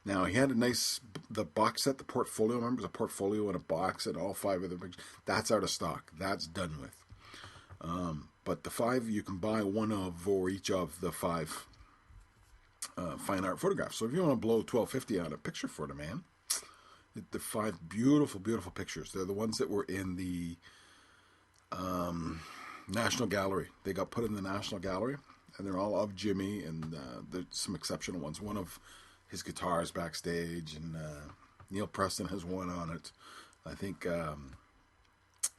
Now, he had the box set, the portfolio, remember, it was a portfolio and a box and all 5 of the pictures. That's out of stock. That's done with. But the 5, you can buy one of or each of the 5 fine art photographs. So if you want to blow $12.50 on a picture for the man, the 5 beautiful, beautiful pictures. They're the ones that were in the National Gallery. They got put in the National Gallery, and they're all of Jimmy, and there's some exceptional ones. One of his guitars backstage, and Neil Preston has one on it. I think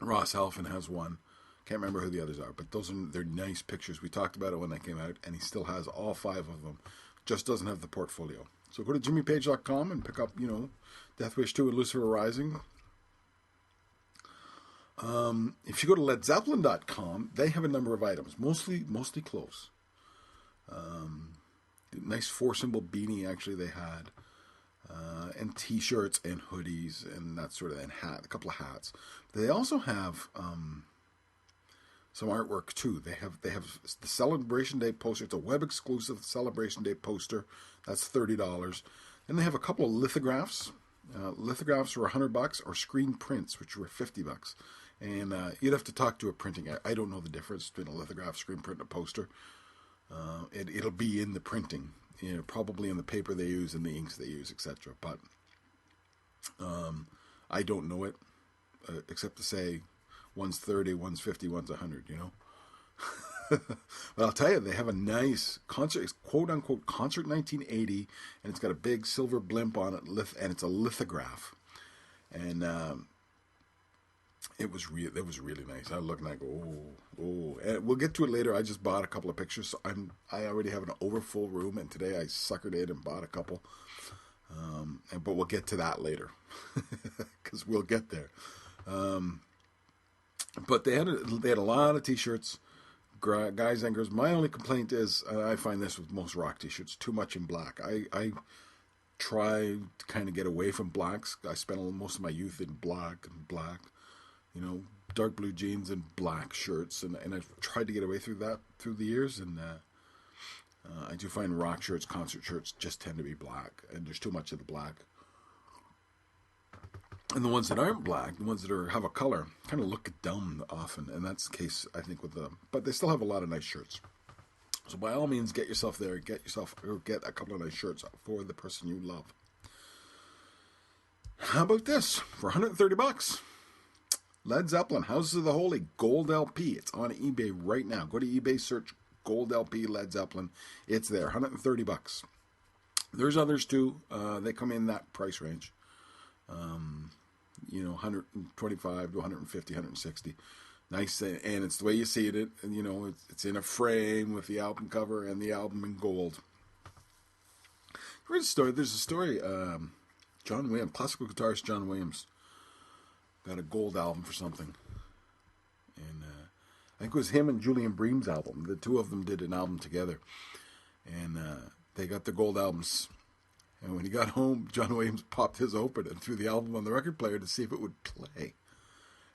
Ross Halfin has one. Can't remember who the others are, but they're nice pictures. We talked about it when they came out, and he still has all 5 of them. Just doesn't have the portfolio. So go to jimmypage.com and pick up, Death Wish 2 and Lucifer Rising. If you go to ledzeppelin.com, they have a number of items, mostly clothes. Nice 4-symbol beanie, actually, they had. And t-shirts and hoodies and that sort of, and a couple of hats. They also have some artwork too. They have the Celebration Day poster. It's a web exclusive Celebration Day poster. That's $30. Then they have a couple of lithographs. Lithographs were $100, or screen prints, which were $50. And you'd have to talk to a printing. I don't know the difference between a lithograph, screen print, and a poster. It'll be in the printing, probably in the paper they use and the inks they use, etc. But I don't know it, except to say one's 30, one's 50, one's 100, But I'll tell you, they have a nice concert, it's quote-unquote Concert 1980, and it's got a big silver blimp on it, and it's a lithograph. And it was really nice. I look and I go, oh. And we'll get to it later. I just bought a couple of pictures. So I already have an overfull room, and today I suckered in and bought a couple. But we'll get to that later, because we'll get there. But they had a lot of t-shirts, guys and girls. My only complaint is, I find this with most rock t-shirts, too much in black. I try to kind of get away from blacks. I spent most of my youth in black, dark blue jeans and black shirts, and I've tried to get away through the years, and I do find rock shirts, concert shirts just tend to be black, and there's too much of the black. And the ones that aren't black, the ones that have a color, kind of look dumb often, and that's the case, I think, with them. But they still have a lot of nice shirts. So by all means, get yourself there, get a couple of nice shirts for the person you love. How about this? For $130, Led Zeppelin, Houses of the Holy, Gold LP. It's on eBay right now. Go to eBay, search Gold LP Led Zeppelin. It's there, $130. There's others too. They come in that price range. 125 to 150, 160. Nice, and it's the way you see it. And, it's in a frame with the album cover and the album in gold. There's a story. John Williams, classical guitarist John Williams, got a gold album for something. And I think it was him and Julian Bream's album. The two of them did an album together. And they got the gold albums. And when he got home, John Williams popped his open and threw the album on the record player to see if it would play.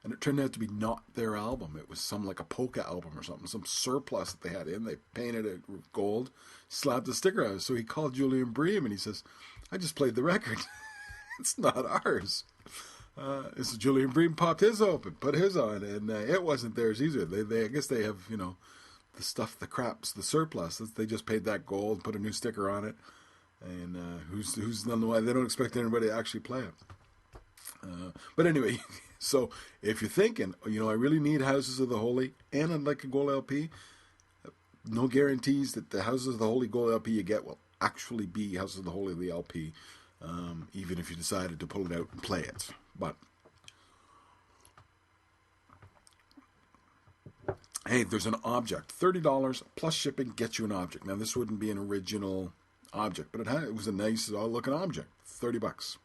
And it turned out to be not their album. It was some like a polka album or something, some surplus that they had in. They painted it with gold, slapped the sticker on it. So he called Julian Bream and he says, I just played the record. It's not ours. So Julian Bream popped his open, put his on, and it wasn't theirs either. They I guess they have, the stuff, the craps, the surplus. They just paid that gold, put a new sticker on it. And who's none the why they don't expect anybody to actually play it. But anyway, so if you're thinking, I really need Houses of the Holy and I'd like a gold LP, no guarantees that the Houses of the Holy gold LP you get will actually be Houses of the Holy the LP, even if you decided to pull it out and play it. But hey, there's an object, $30 plus shipping gets you an object. Now this wouldn't be an original object, but it was a nice looking object, $30.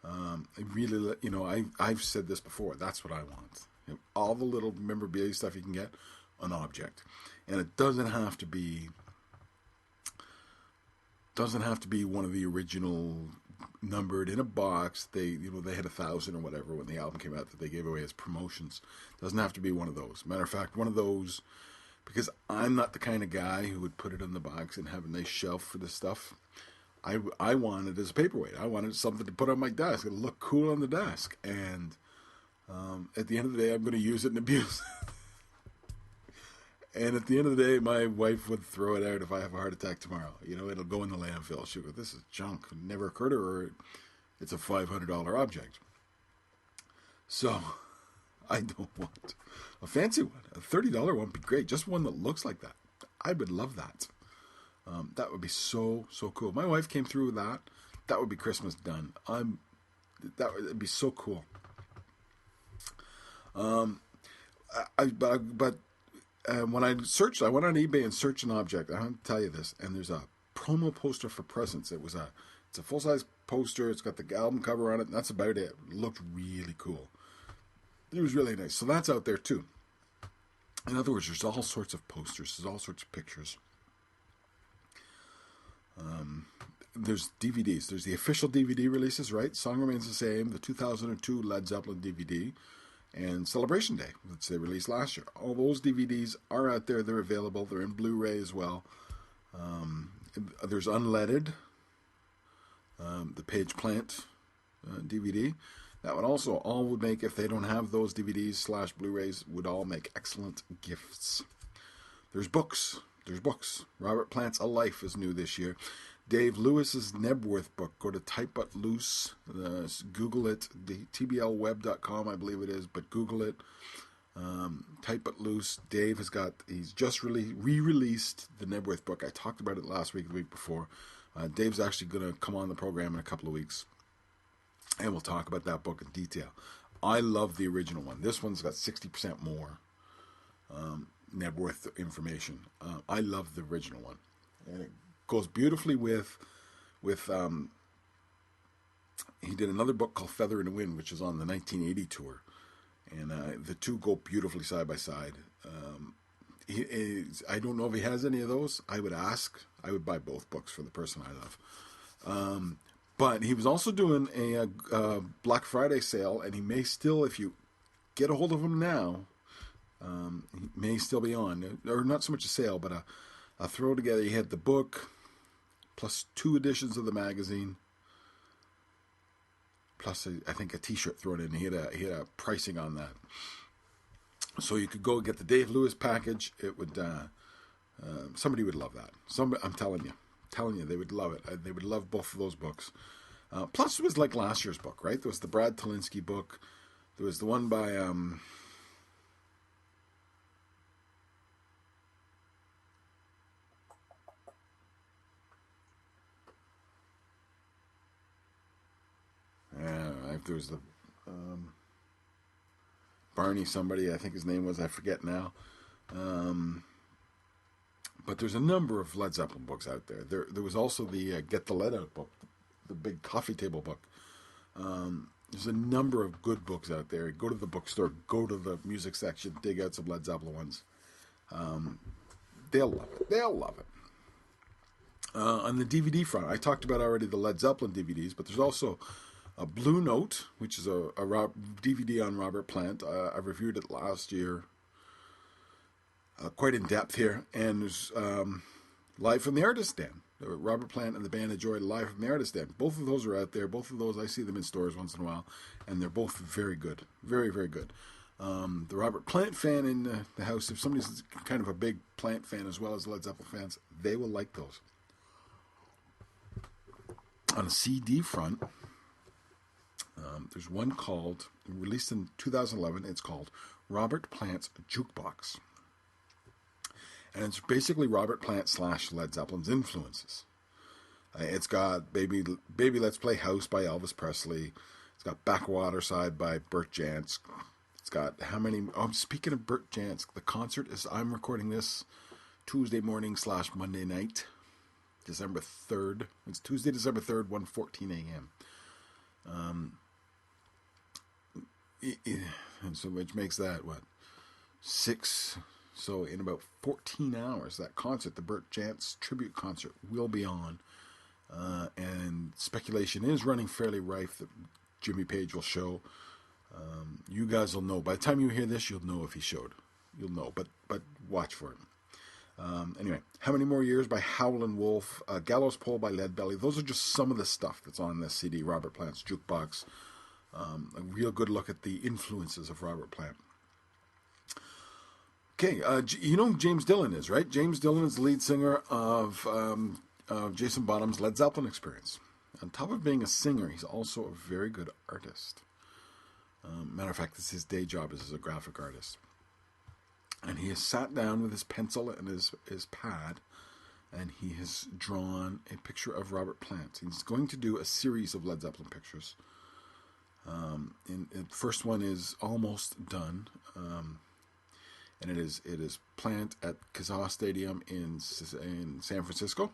I really, I've said this before. That's what I want. All the little memorabilia stuff you can get, an object, and it doesn't have to be one of the original numbered in a box. They had 1,000 or whatever when the album came out that they gave away as promotions. Doesn't have to be one of those. Matter of fact, one of those. Because I'm not the kind of guy who would put it in the box and have a nice shelf for this stuff. I wanted it as a paperweight. I wanted something to put on my desk. It'll look cool on the desk. And at the end of the day, I'm going to use it and abuse it. And at the end of the day, my wife would throw it out if I have a heart attack tomorrow. It'll go in the landfill. She'll go, this is junk. It never occurred to her. It's a $500 object. So I don't want a fancy one. A $30 one would be great. Just one that looks like that. I would love that. That would be so cool. My wife came through with that. That would be Christmas done. That would be so cool. When I searched, I went on eBay and searched an object. I have to tell you this, and there's a promo poster for presents. It's a full size poster. It's got the album cover on it, and that's about it. It looked really cool. It was really nice. So that's out there too. In other words, there's all sorts of posters. There's all sorts of pictures. There's DVDs. There's the official DVD releases, right? Song Remains the Same, the 2002 Led Zeppelin DVD, and Celebration Day, which they released last year. All those DVDs are out there. They're available. They're in Blu-ray as well. There's Unleaded, the Page Plant DVD. That would also all would make, if they don't have those DVDs / Blu-rays, would all make excellent gifts. There's books. Robert Plant's A Life is new this year. Dave Lewis's Nebworth book. Go to Type But Loose. Google it. The tblweb.com, I believe it is, but Google it. Type But Loose. Dave he's just re-released the Nebworth book. I talked about it last week, the week before. Dave's actually going to come on the program in a couple of weeks, and we'll talk about that book in detail. I love the original one. This one's got 60% more Nebworth information. I love the original one, and it goes beautifully with he did another book called Feather in the Wind, which is on the 1980 tour, and the two go beautifully side by side. I don't know if he has any of those. I would ask. I would buy both books for the person I love. But he was also doing a Black Friday sale, and he may still, if you get a hold of him now, he may still be on, or not so much a sale, but a throw together. He had the book, plus 2 editions of the magazine, plus I think a T-shirt thrown in. He had a pricing on that, so you could go get the Dave Lewis package. It would somebody would love that. I'm telling you, they would love it. They would love both of those books. Plus, it was like last year's book, right? There was the Brad Talinsky book. There was the one by there was the Barney somebody, I think his name was, I forget now. But there's a number of Led Zeppelin books out there. There was also the Get the Lead Out book, the big coffee table book. There's a number of good books out there. Go to the bookstore, go to the music section, dig out some Led Zeppelin ones. They'll love it. They'll love it. On the DVD front, I talked about already the Led Zeppelin DVDs, but there's also a Blue Note, which is a DVD on Robert Plant. I reviewed it last year, quite in depth here. And there's Live from the Artist Den. Robert Plant and the band enjoyed Live from the Artist Den. Both of those are out there. Both of those, I see them in stores once in a while, and they're both very good. Very, very good. The Robert Plant fan in the house, if somebody's kind of a big Plant fan as well as Led Zeppelin fans, they will like those. On a CD front, there's one released in 2011, it's called Robert Plant's Jukebox. And it's basically Robert Plant / Led Zeppelin's influences. It's got Baby Let's Play House by Elvis Presley. It's got Backwater Side by Burt Jansch. It's got speaking of Burt Jansch, the concert is, I'm recording this Tuesday morning / Monday night, December 3rd. It's Tuesday, December 3rd, 1:14 a.m. And so which makes that, 6... So in about 14 hours, that concert, the Burt Jansch tribute concert, will be on. And speculation is running fairly rife that Jimmy Page will show. You guys will know. By the time you hear this, you'll know if he showed. You'll know, but watch for it. Anyway, How Many More Years by Howlin' Wolf, Gallows Pole by Lead Belly. Those are just some of the stuff that's on this CD, Robert Plant's Jukebox. A real good look at the influences of Robert Plant. Okay, you know who James Dillon is, right? James Dillon is the lead singer of Jason Bonham's Led Zeppelin experience. On top of being a singer, he's also a very good artist. Matter of fact, it's his day job as a graphic artist. And he has sat down with his pencil and his pad, and he has drawn a picture of Robert Plant. He's going to do a series of Led Zeppelin pictures. The first one is almost done, and it is Plant at Kazaa Stadium in San Francisco.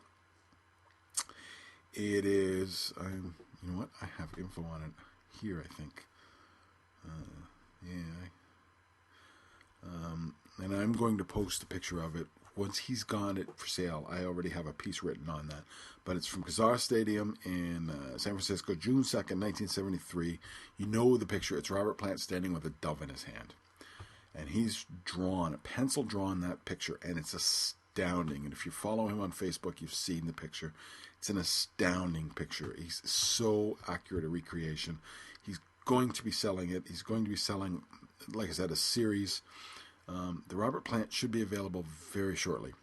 It is, you know what? I have info on it here, I think. And I'm going to post a picture of it once he's got it for sale. I already have a piece written on that. But it's from Kazaa Stadium in San Francisco, June 2nd, 1973. You know the picture. It's Robert Plant standing with a dove in his hand. And he's pencil drawn that picture, and it's astounding. And if you follow him on Facebook, you've seen the picture. It's an astounding picture. He's so accurate a recreation. He's going to be selling it. He's going to be selling, like I said, a series. The Robert Plant should be available very shortly.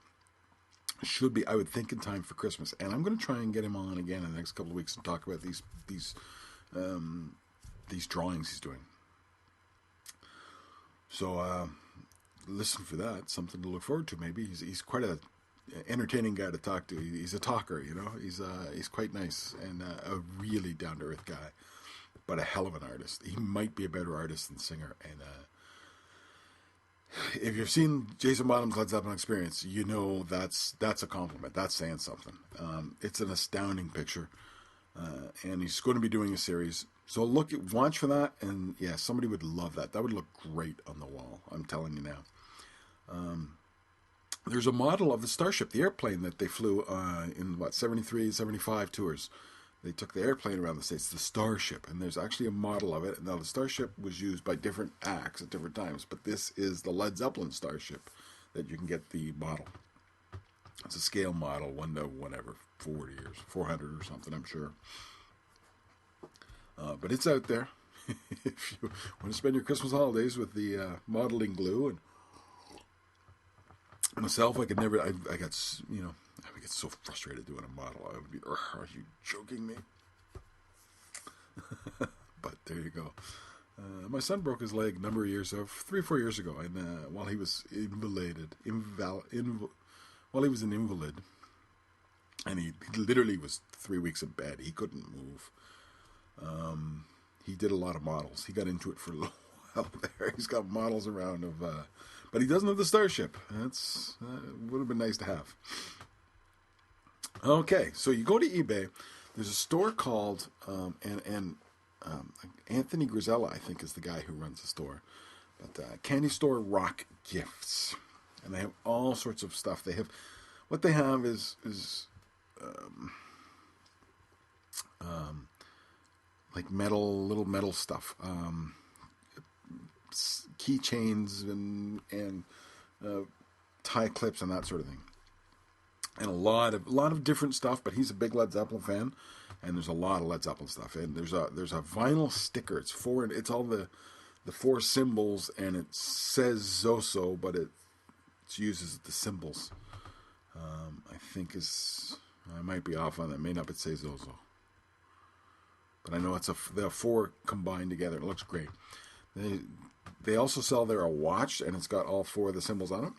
Should be, I would think, in time for Christmas. And I'm going to try and get him on again in the next couple of weeks and talk about these drawings he's doing. So listen for that. Something to look forward to. Maybe he's quite a entertaining guy to talk to. He's a talker, you know. He's quite nice and a really down to earth guy, but a hell of an artist. He might be a better artist than singer. And if you've seen Jason Bonham's Led Zeppelin experience, you know that's a compliment. That's saying something. It's an astounding picture, and he's going to be doing a series. So watch for that, and yeah, somebody would love that. That would look great on the wall. I'm telling you now. There's a model of the Starship, the airplane that they flew in 73, 75 tours. They took the airplane around the States, the Starship, and there's actually a model of it. Now, the Starship was used by different acts at different times, but this is the Led Zeppelin Starship that you can get the model. It's a scale model, 1 to whatever, 40 or 400 or something, I'm sure. But it's out there. If you want to spend your Christmas holidays with the modeling glue, and myself, I get so frustrated doing a model. I would be, are you joking me? But there you go. My son broke his leg a number of years, 3 or 4 years ago, and while he was while he was an invalid, and he literally was 3 weeks in bed. He couldn't move. He did a lot of models. He got into it for a little while there. He's got models around but he doesn't have the Starship. That's would have been nice to have. Okay, so you go to eBay. There's a store called Anthony Grisella, I think, is the guy who runs the store. But Candy Store Rock Gifts, and they have all sorts of stuff. What they have is like little metal stuff, keychains and tie clips and that sort of thing, and a lot of different stuff. But he's a big Led Zeppelin fan, and there's a lot of Led Zeppelin stuff. And there's a vinyl sticker. It's all the 4 symbols, and it says Zoso, but it uses the symbols. I think I might be off on that. May not say Zoso. But I know the 4 combined together. It looks great. They also sell there a watch, and it's got all 4 of the symbols on it.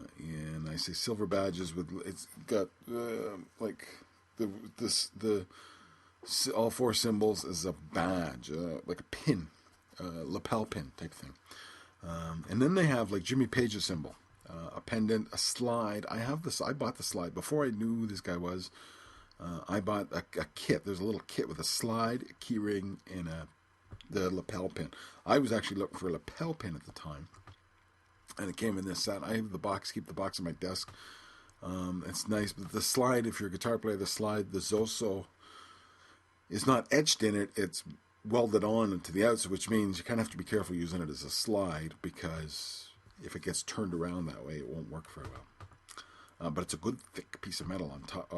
And I say silver badges it's got like all 4 symbols is a badge, like a pin, lapel pin type thing. And then they have like Jimmy Page's symbol, a pendant, a slide. I bought the slide before I knew who this guy was. I bought a kit. There's a little kit with a slide, a key ring, and the lapel pin. I was actually looking for a lapel pin at the time, and it came in this set. I have the box, keep the box on my desk. It's nice, but the slide, if you're a guitar player, the Zoso, is not etched in it. It's welded on to the outside, which means you kind of have to be careful using it as a slide, because if it gets turned around that way, it won't work very well. But it's a good thick piece of metal on top.